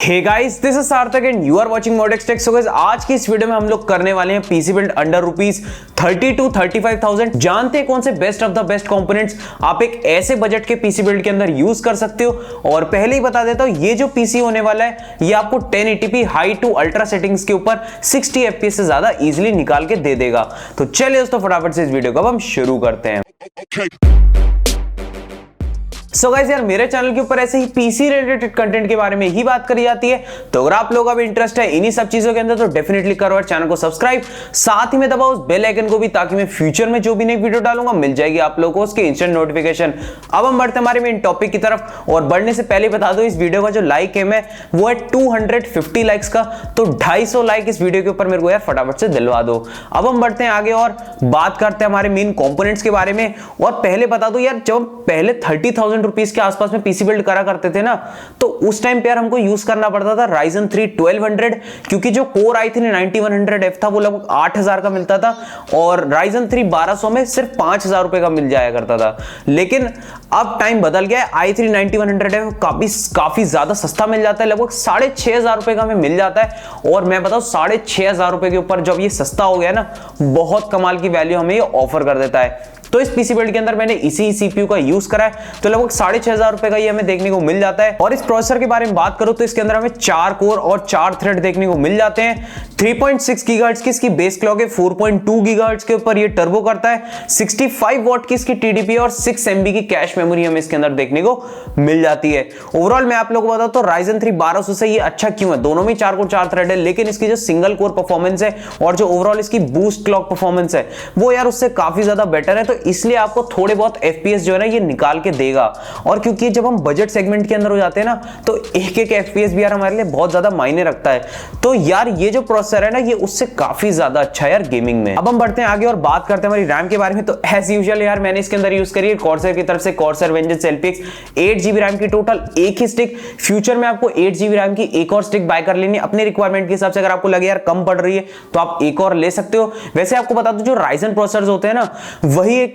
Hey guys, this is Sarthak and you are watching Modex Tech. So guys, आज की इस video में हम लोग करने वाले हैं PC build under rupees 30 to 35,000। जानते हैं कौन से best of the best components आप एक ऐसे बजट के पीसी बिल्ड के अंदर यूज कर सकते हो। और पहले ही बता देता हूं, ये जो पीसी होने वाला है ये आपको 1080p high to ultra settings के ऊपर 60 fps से ज्यादा इजीली निकाल के दे देगा। तो चलिए दोस्तों, फटाफट से इस वीडियो को अब हम शुरू करते हैं। सो गाइस यार, मेरे चैनल के ऊपर ऐसे ही पीसी रिलेटेड कंटेंट के बारे में ही बात करी जाती है। तो अगर आप लोगों का भी इंटरेस्ट है इन्हीं सब चीजों के अंदर तो डेफिनेटली करो और चैनल को सब्सक्राइब, साथ ही में दबाओ उस बेल आइकन को भी, ताकि मैं फ्यूचर में जो भी नई वीडियो डालूंगा मिल जाएगी आप लोगों को उसके इंस्टेंट नोटिफिकेशन। अब हम बढ़ते हमारे मेन टॉपिक की तरफ, और बढ़ने से पहले बता दो इस वीडियो का जो लाइक एम है वो है 250 लाइक्स का। तो 250 लाइक इस वीडियो के ऊपर मेरे को यार फटाफट से दिलवा दो। अब हम बढ़ते हैं आगे और बात करते हैं हमारे मेन कंपोनेंट्स के बारे में। और पहले बता दो यार, जब पहले 30,000 रुपीज के आसपास में पीसी बिल्ड करा करते थे ना, तो उस टाइम पे यार हमको यूज करना पड़ता था Ryzen 3 1200, क्योंकि जो कोर i3 9100F था वो लगभग 8,000 का मिलता था, और Ryzen 3 1200 में सिर्फ 5,000 रुपए का मिल जाया करता था। लेकिन अब टाइम बदल गया है, i3 9100F काफी ज्यादा सस्ता मिल जाता है, लगभग 6,500 रुपए का हमें मिल जाता है। और मैं बताऊं, 6,500 रुपए के ऊपर जब ये सस्ता हो गया ना, बहुत कमाल की वैल्यू हमें ये ऑफर कर देता है। तो इस पीसी बिल्ड के अंदर मैंने इसी सीपीयू का यूज करा है, तो लगभग 6,500 रुपए का ये हमें देखने को मिल जाता है। और इस प्रोसेसर के बारे में बात करूं तो इसके अंदर हमें 4 कोर और 4 थ्रेड देखने को मिल जाते हैं। 3.6 गीगाहर्ट्ज की इसकी बेस क्लॉक है, 4.2 गीगाहर्ट्ज के ऊपर ये टर्बो करता है, 65 वॉट की इसकी टीडीपी और 6 MB की कैश मेमोरी हमें इसके अंदर देखने को मिल जाती है। ओवरऑल मैं आप लोगों को बताऊं तो Ryzen 3 1200 से ये अच्छा क्यों है, दोनों में 4 कोर 4 थ्रेड है, लेकिन इसकी जो सिंगल कोर परफॉर्मेंस है और जो ओवरऑल इसकी बूस्ट क्लॉक परफॉर्मेंस है वो यार उससे काफी ज्यादा बेटर है। तो इसलिए आपको थोड़े बहुत FPS जो है ना ये निकाल के देगा। और क्योंकि जब हम बजट सेगमेंट के अंदर हो जाते हैं ना, तो एक एक FPS भी यार हमारे लिए बहुत ज्यादा मायने रखता है। तो यार ये जो प्रोसेसर है ना, ये उससे काफी ज्यादा अच्छा है यार गेमिंग में। अब हम बढ़ते हैं आगे और बात करते हैं हमारी रैम के बारे में। तो एज यूजुअल यार मैंने इसके अंदर यूज करी है कॉर्सर की तरफ से Corsair vengeance LPX 8GB RAM की टोटल एक ही स्टिक। फ्यूचर में आपको 8GB रैम की एक और स्टिक बाय कर लेनी अपने रिक्वायरमेंट के हिसाब से। अगर आपको लगे यार कम पड़ रही है तो आप एक और ले सकते हो। वैसे आपको बता दो, जो Ryzen प्रोसेसर्स होते हैं ना, वही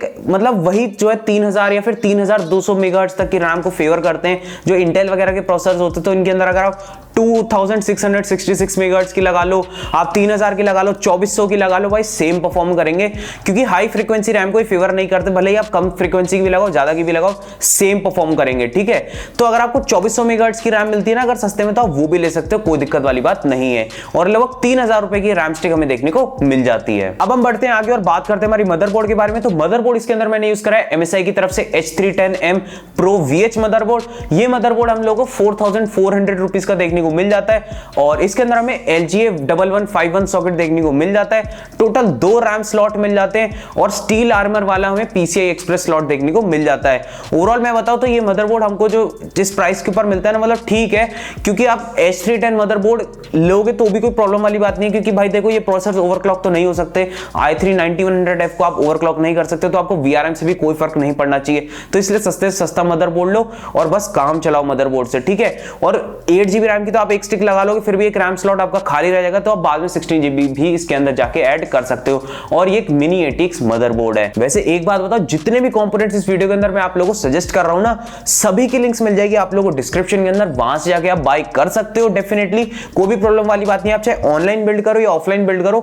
जो है 3000 या फिर 3200 मेगाहर्ट्ज तक की रैम को फेवर करते हैं। जो इंटेल वगैरह के प्रोसेसर्स होते हैं तो इनके अंदर अगर आप 2666 मेगाहर्ट्ज की लगा लो, आप 3000 की लगा लो, 2400 की लगा लो, भाई सेम परफॉर्म करेंगे, क्योंकि हाई फ्रीक्वेंसी रैम को फेवर नहीं करते। भले ही आप कम फ्रीक्वेंसी की भी लगाओ, ज्यादा की भी लगाओ, सेम परफॉर्म करेंगे। ठीक है, तो अगर आपको 2400 मेगाहर्ट्ज की रैम मिलती है ना अगर सस्ते में, तो आप वो भी ले सकते हो, कोई दिक्कत वाली बात नहीं है। और लगभग 3000 रुपए की रैम स्टिक हमें देखने को मिल जाती है। अब हम बढ़ते हैं आगे और बात करते हैं हमारी मदरबोर्ड के बारे में। तो मदरबोर्ड इसके अंदर मैंने यूज करा है MSI की तरफ से H310M Pro VH मदरबोर्ड। ये मदरबोर्ड हम लोगों को 4,400 रुपीज का देखने को मिल जाता है, और इसके अंदर हमें LGA 1151 सॉकेट देखने को मिल जाता है। टोटल 2 रैम स्लॉट मिल जाते हैं, और स्टील आर्मर वाला हमें PCI एक्सप्रेस स्लॉट देखने को मिल जाता है। ओवरऑल मैं बताऊं तो ये मदरबोर्ड हमको जो जिस प्राइस के ऊपर मिलता है ना, मतलब ठीक है, क्योंकि आप H310 मदरबोर्ड लोगे तो भी कोई प्रॉब्लम वाली बात नहीं है। क्योंकि भाई देखो, ये प्रोसेसर ओवरक्लॉक तो नहीं हो सकते, i3 9100F को आप ओवरक्लॉक नहीं कर सकते, तो आपको VRM से भी कोई फर्क नहीं पड़ना चाहिए। तो इसलिए सस्ते से सस्ता मदरबोर्ड लो और बस काम चलाओ मदरबोर्ड से। ठीक है, और 8GB रैम की तो आप एक स्टिक लगा लोगे, फिर भी एक रैम स्लॉट आपका खाली रह जाएगा, तो आप बाद में 16GB भी इसके अंदर जाके ऐड कर सकते हो। और ये एक मिनी ATX मदरबोर्ड है। वैसे एक बात बताओ, जितने भी कंपोनेंट्स इस वीडियो के अंदर मैं आप लोगों को सजेस्ट कर रहा हूं ना, सभी की लिंक्स मिल जाएगी आप लोगों को डिस्क्रिप्शन के अंदर, वहां से जाके आप बाय कर सकते हो डेफिनेटली। कोई भी प्रॉब्लम वाली बात नहीं है। आप चाहे ऑनलाइन बिल्ड करो या ऑफलाइन बिल्ड करो,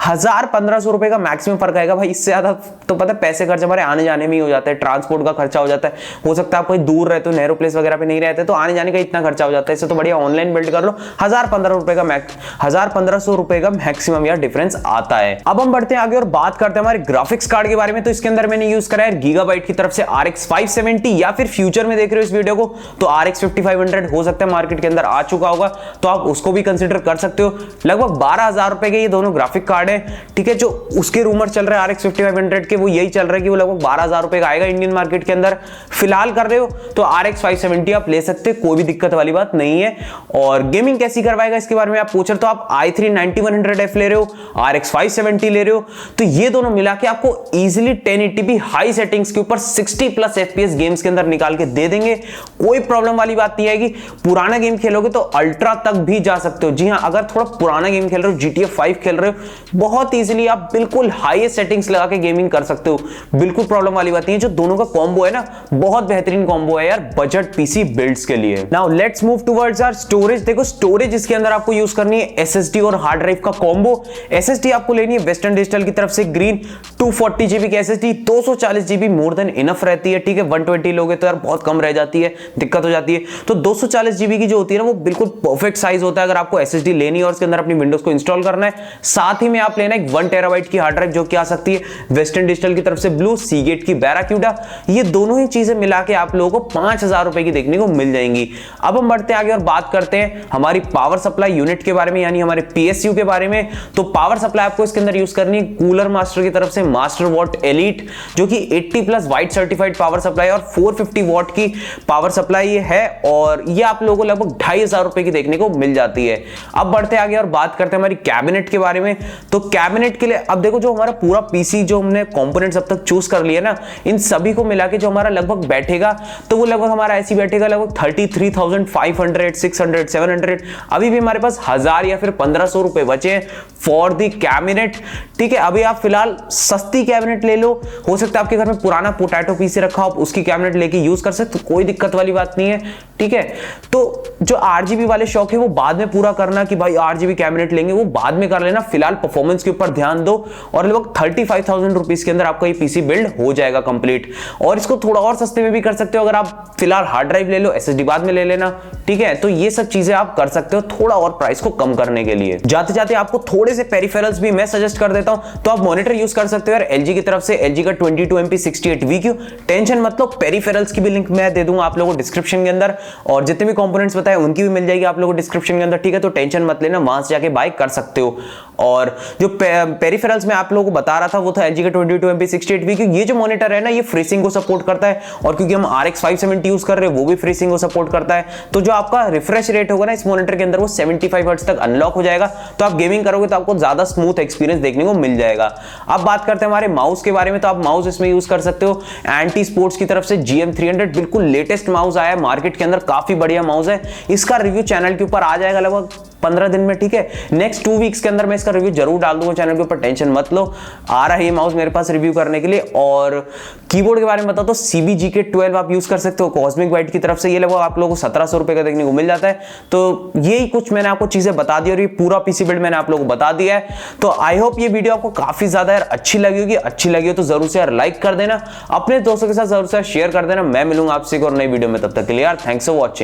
1000-1500 रुपए का मैक्सिमम फर्क आएगा भाई। इससे ज्यादा तो पता है पैसे खर्च हमारे आने जाने में ही हो जाता है, ट्रांसपोर्ट का खर्चा हो जाता है। हो सकता है आप कोई दूर रहते हो, नेहरू प्लेस वगैरह पे नहीं रहते, तो आने जाने का इतना खर्चा हो जाता है। इससे तो बढ़िया ऑनलाइन बिल्ड कर लो, 1000-1500 रुपए का मैक्सिमम यार डिफरेंस आता है। अब हम बढ़ते हैं आगे और बात करते हैं हमारे ग्राफिक्स कार्ड के बारे में। तो इसके अंदर मैंने यूज करा है गीगाबाइट की तरफ से RX 570, या फिर फ्यूचर में देख रहे हो इस वीडियो को तो RX 5500 हो सकता है मार्केट के अंदर आ चुका होगा, तो आप उसको भी कंसिडर कर सकते हो। लगभग 12,000 रुपए के ये दोनों ग्राफिक कार्ड है। ठीक है, जो उसके रूमर चल रहे हैं RX 5500 के, वो यही चल रहा है कि वो लगभग 12,000 रुपए का आएगा इंडियन मार्केट के अंदर। फिलहाल कर रहे हो तो RX 570 आप ले सकते हो, कोई भी दिक्कत वाली बात नहीं है। और गेमिंग कैसी करवाएगा इसके बारे में आप पूछ रहे, तो आप i3 9100F ले रहे हो, RX 570 ले रहे हो, तो ये दोनों मिला के आपको इजीली 1080p हाई सेटिंग्स के ऊपर 60+ FPS गेम्स के अंदर निकाल के दे देंगे। कोई प्रॉब्लम वाली बात नहीं आएगी। पुराना गेम खेलोगे तो अल्ट्रा तक भी जा सकते हो। जी हाँ, अगर थोड़ा पुराना गेम खेल रहे हो, GTA 5 खेल रहे हो, बहुत इजीली आप बिल्कुल हाईएस्ट सेटिंग्स लगा के गेमिंग कर सकते हो। बिल्कुल प्रॉब्लम वाली बात नहीं है। जो दोनों का कॉम्बो है ना, बहुत बेहतरीन कॉम्बो है यार बजट पीसी बिल्ड्स के लिए। Now let's move towards our storage storage, देखो स्टोरेज इसके अंदर आपको यूज करनी है SSD और हार्ड ड्राइव का कॉम्बो। SSD आपको लेनी है वेस्टर्न डिजिटल की तरफ से ग्रीन 240 GB की SSD, 240 GB more than enough रहती है, ठीक है। 120 लोगे तो यार बहुत कम रह जाती है, दिक्कत हो जाती है। तो 240 GB की जो होती है ना वो बिल्कुल परफेक्ट साइज होता है अगर आपको SSD लेनी है और उसके अंदर अपनी विंडोज को इंस्टॉल करना है। साथ ही में आप लेना एक 1 TB की हार्ड ड्राइव जो कि आ सकती है वेस्टर्न डिजिटल की तरफ से ब्लू, सीगेट की बैराक्यूडा। ये दोनों ही चीजें मिला के आप लोगों को 5000 रुपए की देखने को मिल जाएंगी। अब हम बढ़ते आगे और बात करते हैं हमारी पावर सप्लाई यूनिट के बारे में, यानी हमारे PSU के बारे में। तो पावर सप्लाई आपको इसके अंदर यूज करनी है कूलर मास्टर की तरफ से मास्टर वॉट एलीट, जो कि 80+ वाइट सर्टिफाइड पावर सप्लाई और 450 वॉट की पावर सप्लाई है, और ये आप लोगों को लगभग 2500 रुपए की देखने को मिल जाती है। अब बढ़ते आगे और बात करते हैं हमारी कैबिनेट के बारे में। तो कैबिनेट के लिए अब देखो जो हमारा पूरा पीसी जो हमने कंपोनेंट्स अब तक चूज कर लिया ना, इन सभी को मिला के जो हमारा लगभग बैठेगा तो वो लगभग हमारा ऐसी बैठेगा लगभग 33,500, 600, 700। अभी भी हमारे पास 1000 या फिर 1500 रुपए बचे हैं फॉर दी कैबिनेट, ठीक है। अभी आप फिलहाल सस्ती कैबिनेट ले लो, हो सकता है आपके घर में पुराना पोटैटो पीसी रखा हो, उसकी कैबिनेट लेके यूज कर सकते, कोई दिक्कत वाली बात नहीं है, ठीक है। तो जो RGB वाले शौक है वो बाद में पूरा करना कि भाई RGB कैबिनेट लेंगे, वो बाद में कर लेना। फिलहाल परफॉर्मेंस के ऊपर ध्यान दो और लगभग 35,000 रुपीज के अंदर आपका ये पीसी बिल्ड हो जाएगा कंप्लीट। और इसको थोड़ा और सस्ते में भी कर सकते हो अगर आप फिलहाल हार्ड ड्राइव ले लो, SSD बाद में ले लेना, ठीक है। तो ये सब चीजें आप कर सकते हो थोड़ा और प्राइस को कम करने के लिए। जाते जाते आपको थोड़े से पेरिफेरल्स भी मैं सजेस्ट कर देता हूं। तो आप मॉनिटर यूज कर सकते हो यार LG की तरफ से, LG का 22 MP 68VQ। टेंशन मत लो, पेरिफेरल्स की भी लिंक मैं दे दूंगा आप लोगों को डिस्क्रिप्शन के अंदर, और जितने भी कंपोनेंट्स बताए उनकी भी मिल जाएगी आप लोगों को डिस्क्रिप्शन के अंदर, ठीक है। तो टेंशन मत लेना, वहां से जाके बाय कर सकते हो। और जो पेरिफेरल्स में आप लोगों को बता रहा था वो था LG का 22 MP 68VQ। ये जो मॉनिटर है ना ये फ्रीसिंग को सपोर्ट करता है, और क्योंकि हम RX 570 यूज कर रहे हैं वो भी फ्रीसिंग को सपोर्ट करता है। तो जो आपका रिफ्रेश रेट होगा ना इस मॉनिटर के अंदर वो 75 हर्ट्ज तक अनलॉक हो जाएगा। तो आप गेमिंग करोगे तो आपको ज्यादा स्मूथ एक्सपीरियंस देखने को मिल जाएगा। अब बात करते हैं हमारे माउस के बारे में। तो आप माउस इसमें यूज कर सकते हो एंटी स्पोर्ट्स की तरफ से GM300, बिल्कुल लेटेस्ट माउस आया है मार्केट के अंदर, काफी बढ़िया माउस है। इसका रिव्यू चैनल के ऊपर आ जाएगा लगभग 15 दिन में, ठीक है। नेक्स्ट 2 वीक्स के अंदर मैं इसका रिव्यू जरूर डाल दूंगा चैनल के ऊपर, टेंशन मत लो। आ रहा है ये माउस मेरे पास रिव्यू करने के लिए। और कीबोर्ड के बारे में बताओ तो CBGK12 आप यूज कर सकते हो कॉस्मिक वाइट की तरफ से, ये लगभग आप लोगों को 1700 रुपए का देखने को मिल जाता है। तो यही कुछ मैंने आपको चीजें बता दी और ये पूरा पीसी बिल्ड मैंने आप लोगों को बता दिया है। तो आई होप ये वीडियो आपको काफी ज्यादा यार अच्छी लगी होगी। अच्छी लगी हो तो जरूर से यार लाइक कर देना, अपने दोस्तों के साथ जरूर से शेयर कर देना। मैं मिलूंगा आपसे एक और नई वीडियो में, तब तक के लिए यार थैंक्स फॉर वॉचिंग।